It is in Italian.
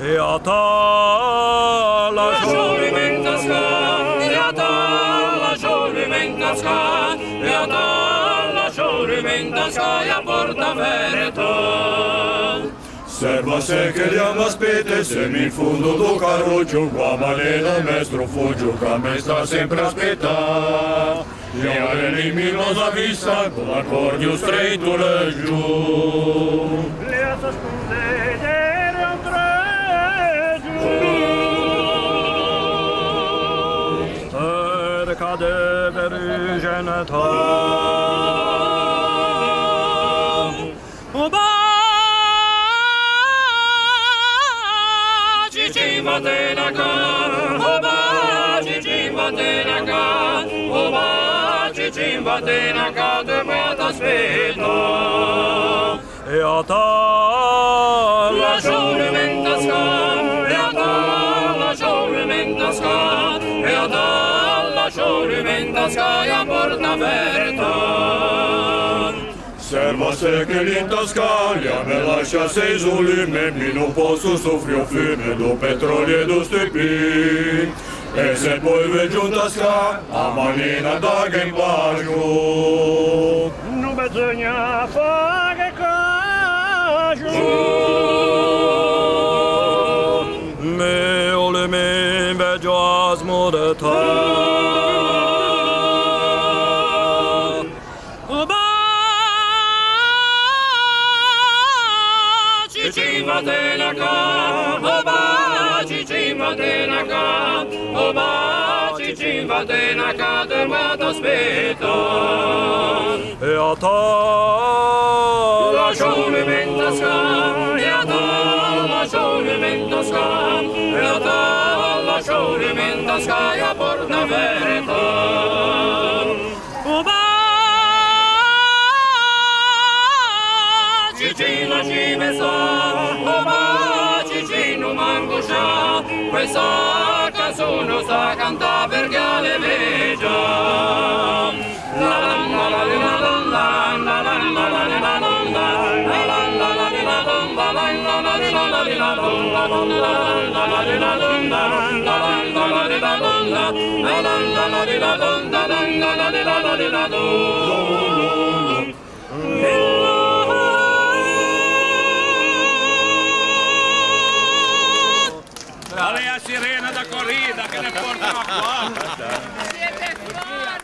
E a ta la Jolimentasca, e a ta la Jolimentasca, e a ta la Jolimentasca, e a Porta Verta. Serva se che liam aspete, se mi fundo do carroggio, qua malena mestro foggio, che me sta sempre aspetta. E ora l'iminosa vista, con l'accordio stretto laggiù. Le a scondere un treggio. Cerca de vergeneta. Vatenaka, oba, cicim vatenaka, oba, cicim vatenaka, te me t'aspetta. E a ta La Jolimentasca, e a ta la Jolimentasca, e a ta la Jolimentasca, e a Porta Verta. serva se che l'intascaglia me lascia sei sulime, mi non posso soffrire fine do petrolio e do stupì. E se poi vedo un tasca, a manina da che bacio. Non bisogna fare caso. Me o le me vedo a smodetà. Vatenaka, oba, cicim vatenaka, oba, cicim vatenaka, te me t'aspetta. E a ta La Jolimentasca, e a ta la Jolimentasca, e a ta la Jolimentasca, e a Porta Verta. Oba, cicino ci messa, oba, cicino mangoscia, questa canzone sta canta perché le vegia. La la la la la la la la la la la la la Dale a sirena da corrida che ne portano qua. Siete forti!